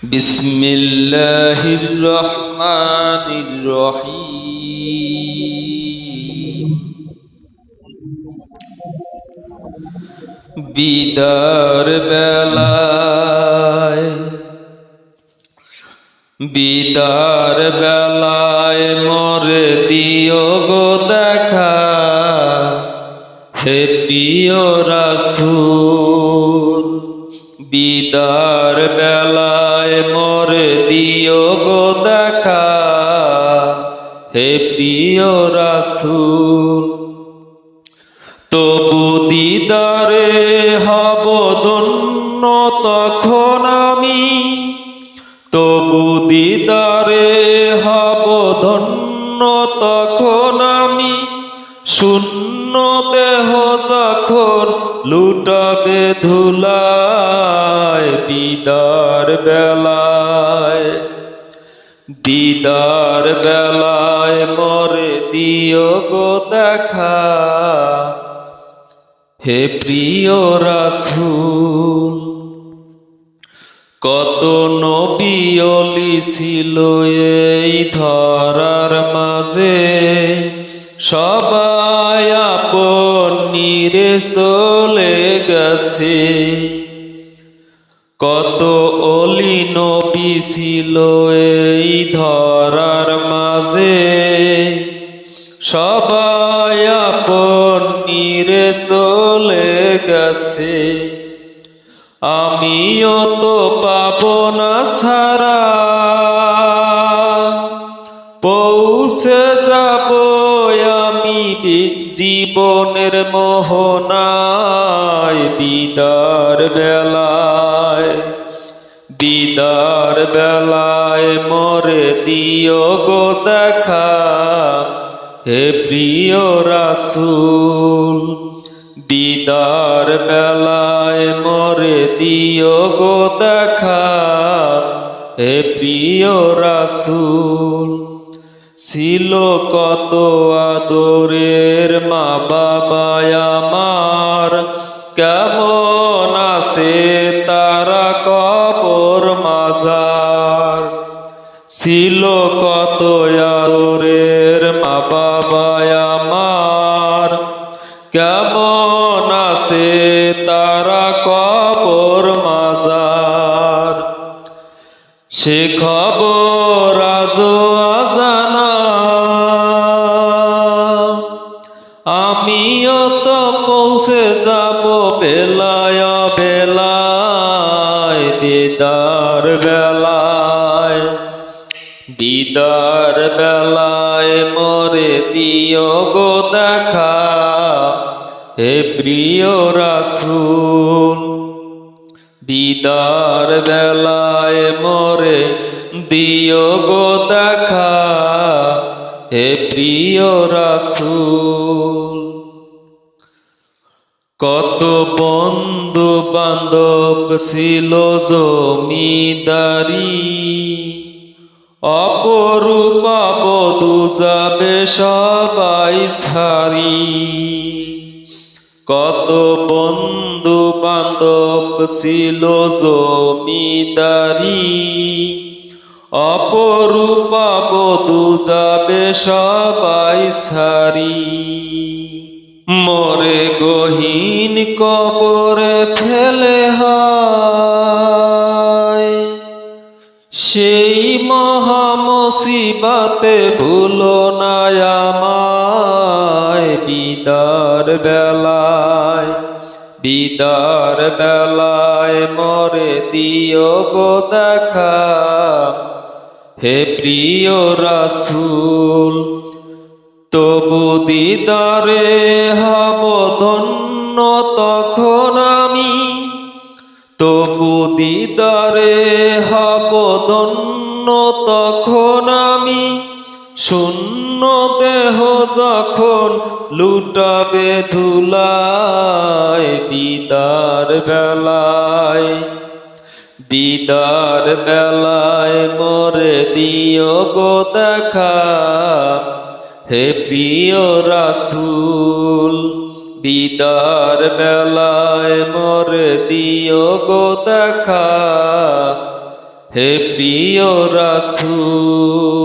বিসমিল্লাহির রহমানির রহিম। বিদার বেলায় মোরে দিও গো দেখা, হে প্রিয় রাসূল। বিদার বেলায় মোরে দিও গো দেখা, হে প্রিয় রাসূল। তবু দিদারে হব ধন্য তখন আমি, তবু দিদারে হব ধন্য তখন আমি। শূন্য দেহ যখন লুটাবে ধুলায়, দিদার বেলায় মোরে দিও গো দেখা, হে প্রিয় রাসূল। কত নবী ওলি ছিল এই ধরার মাঝে, সবাই আপন নিরে চলে গেছে। কত ওলি নবী ছিল এই ধরার মাঝে, সবাই আপন নিরে চলে গেছে। আমিও তো পাবো না ছাড়া, পৌঁছে যাব আমি জীবনের মোহনায়। বিদার বেলায় মোরে দিও গো দেখা, হে প্রিয় রাসূল। বিদার বেলায় মোরে দিও গো দেখা, হে প্রিয় রাসূল। ছিল কত আদরের মা বাবা আমার, কেমন আছে তারা কবর মাজার। ছিল কত আদরের মা বাবা আমার, কেমন আছে তারা কবর মাজার। সে খবর আজও অজানা, আমিও তো পৌঁছে যাব বেলায় বেলায়। বিদার বেলায় মোরে দিও গো দেখা, হে প্রিয় রাসূল। বিদার বেলায় মোরে দিও গো দেখা, হে প্রিয় রাসূল। কত বন্ধু বান্ধব ছিল জমিদারি, অপরূপা বধূ যাবে সবাই ছাড়ি। কত বন্ধু বান্ধব ছিল জমিদারি, অপরূপা বধূ যাবে সবাই ছাড়ি। মোরে গহীন কবরে ফেলে হয়, সেই মহা মুসিবতে ভুলো না আমায়। বিদার বেলায় মোরে দিও গো দেখা, হে প্রিয় রাসূল। তবু দিদারে হব ধন্য তখন আমি, তবু দিদারে হব ধন্য তখন আমি। শূন্য দেহ যখন লুটাবে ধুলায়, বিদার বেলায় মোরে দিও গো দেখা, হে প্রিয় রাসূল। বিদার বেলায় মোরে দিও গো দেখা, হে প্রিয় রাসূল।